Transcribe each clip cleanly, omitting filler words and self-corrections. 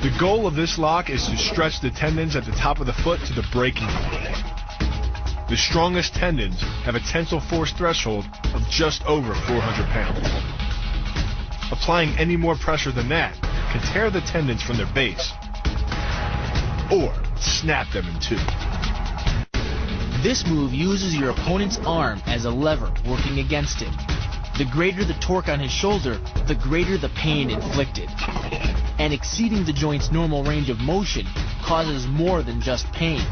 The goal of this lock is to stretch the tendons at the top of the foot to the breaking point. The strongest tendons have a tensile force threshold of just over 400 pounds. Applying any more pressure than that can tear the tendons from their base or snap them in two. This move uses your opponent's arm as a lever working against him. The greater the torque on his shoulder, the greater the pain inflicted. And exceeding the joint's normal range of motion causes more than just pain.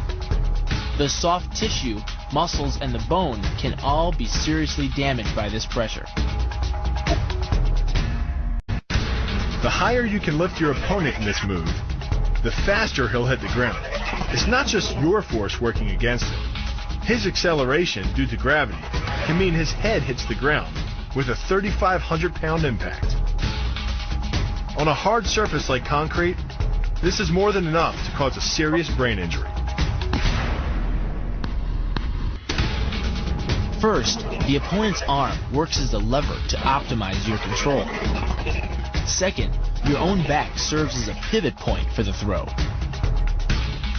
The soft tissue, muscles, and the bone can all be seriously damaged by this pressure. The higher you can lift your opponent in this move, the faster he'll hit the ground. It's not just your force working against him. His acceleration due to gravity can mean his head hits the ground with a 3,500-pound impact. On a hard surface like concrete, this is more than enough to cause a serious brain injury. First, the opponent's arm works as a lever to optimize your control. Second, your own back serves as a pivot point for the throw.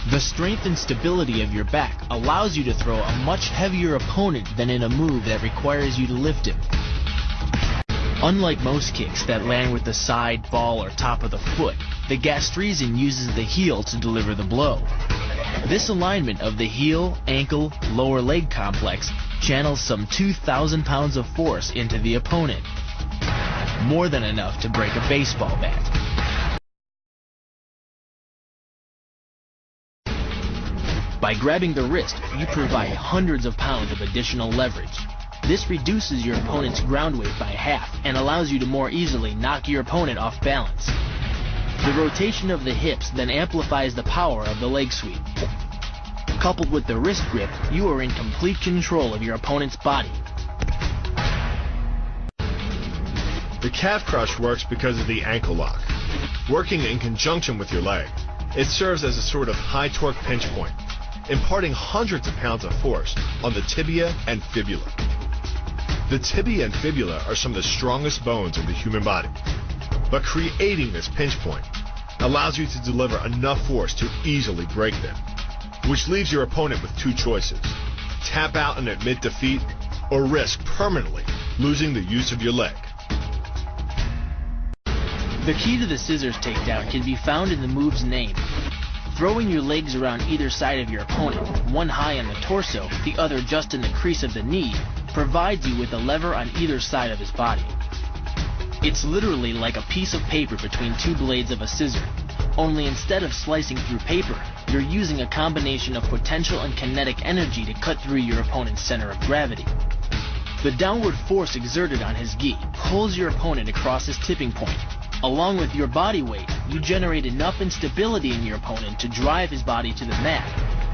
The strength and stability of your back allows you to throw a much heavier opponent than in a move that requires you to lift him. Unlike most kicks that land with the side, ball, or top of the foot, the gastrezin uses the heel to deliver the blow. This alignment of the heel, ankle, lower leg complex channels some 2,000 pounds of force into the opponent. More than enough to break a baseball bat. By grabbing the wrist, you provide hundreds of pounds of additional leverage. This reduces your opponent's ground weight by half and allows you to more easily knock your opponent off balance. The rotation of the hips then amplifies the power of the leg sweep. Coupled with the wrist grip, you are in complete control of your opponent's body. The calf crush works because of the ankle lock. Working in conjunction with your leg, it serves as a sort of high torque pinch point, imparting hundreds of pounds of force on the tibia and fibula. The tibia and fibula are some of the strongest bones in the human body, but creating this pinch point allows you to deliver enough force to easily break them, which leaves your opponent with two choices: tap out and admit defeat, or risk permanently losing the use of your leg. The key to the scissors takedown can be found in the move's name. Throwing your legs around either side of your opponent, one high on the torso, the other just in the crease of the knee, provides you with a lever on either side of his body. It's literally like a piece of paper between two blades of a scissor, only instead of slicing through paper, you're using a combination of potential and kinetic energy to cut through your opponent's center of gravity. The downward force exerted on his gi pulls your opponent across his tipping point. Along with your body weight, you generate enough instability in your opponent to drive his body to the mat,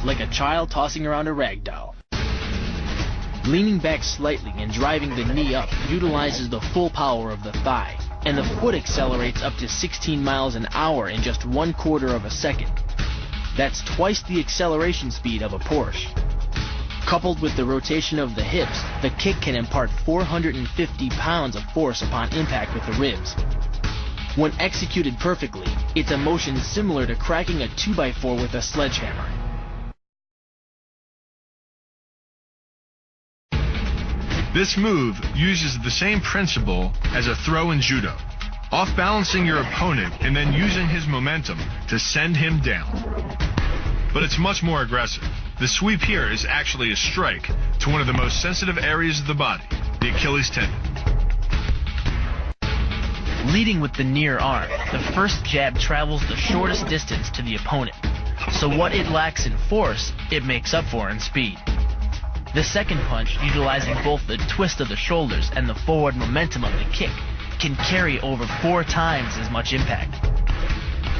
like a child tossing around a rag doll. Leaning back slightly and driving the knee up utilizes the full power of the thigh, and the foot accelerates up to 16 miles an hour in just 1/4 of a second. That's twice the acceleration speed of a Porsche. Coupled with the rotation of the hips, the kick can impart 450 pounds of force upon impact with the ribs. When executed perfectly, it's a motion similar to cracking a 2x4 with a sledgehammer. This move uses the same principle as a throw in judo, off-balancing your opponent and then using his momentum to send him down. But it's much more aggressive. The sweep here is actually a strike to one of the most sensitive areas of the body, the Achilles tendon. Leading with the near arm, the first jab travels the shortest distance to the opponent. So what it lacks in force, it makes up for in speed. The second punch, utilizing both the twist of the shoulders and the forward momentum of the kick, can carry over 4 times as much impact.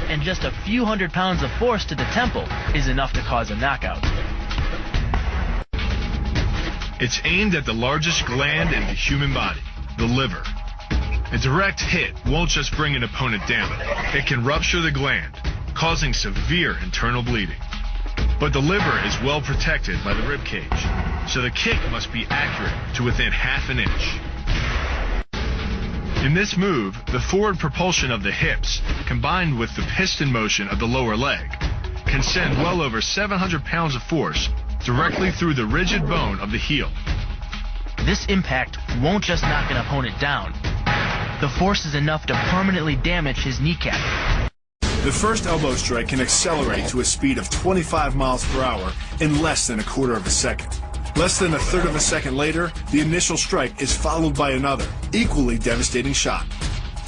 And just a few hundred pounds of force to the temple is enough to cause a knockout. It's aimed at the largest gland in the human body, the liver. A direct hit won't just bring an opponent down. It can rupture the gland, causing severe internal bleeding. But the liver is well protected by the rib cage, so the kick must be accurate to within ½ an inch. In this move, the forward propulsion of the hips, combined with the piston motion of the lower leg, can send well over 700 pounds of force directly through the rigid bone of the heel. This impact won't just knock an opponent down. The force is enough to permanently damage his kneecap. The first elbow strike can accelerate to a speed of 25 miles per hour in less than a quarter of a second. Less than a third of a second later, the initial strike is followed by another, equally devastating shot.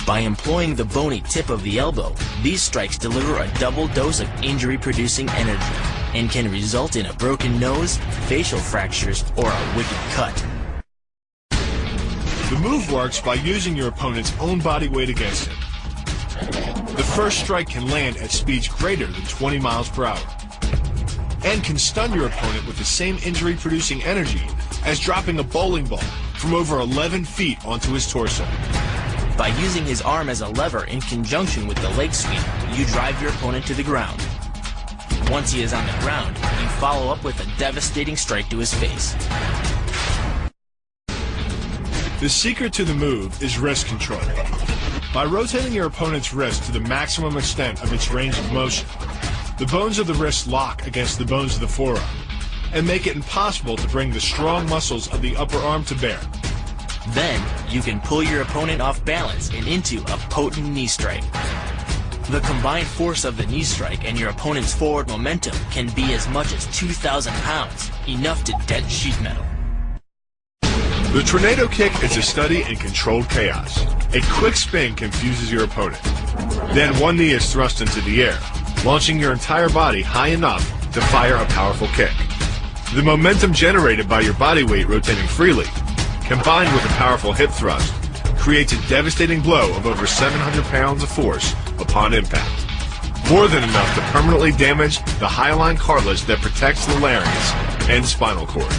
By employing the bony tip of the elbow, these strikes deliver a double dose of injury-producing energy and can result in a broken nose, facial fractures, or a wicked cut. The move works by using your opponent's own body weight against him. The first strike can land at speeds greater than 20 miles per hour and can stun your opponent with the same injury-producing energy as dropping a bowling ball from over 11 feet onto his torso. By using his arm as a lever in conjunction with the leg sweep, you drive your opponent to the ground. Once he is on the ground, you follow up with a devastating strike to his face. The secret to the move is wrist control. By rotating your opponent's wrist to the maximum extent of its range of motion, the bones of the wrist lock against the bones of the forearm and make it impossible to bring the strong muscles of the upper arm to bear. Then, you can pull your opponent off balance and into a potent knee strike. The combined force of the knee strike and your opponent's forward momentum can be as much as 2,000 pounds, enough to dent sheet metal. The tornado kick is a study in controlled chaos. A quick spin confuses your opponent. Then one knee is thrust into the air, launching your entire body high enough to fire a powerful kick. The momentum generated by your body weight rotating freely, combined with a powerful hip thrust, creates a devastating blow of over 700 pounds of force upon impact. More than enough to permanently damage the hyaline cartilage that protects the larynx and spinal cord.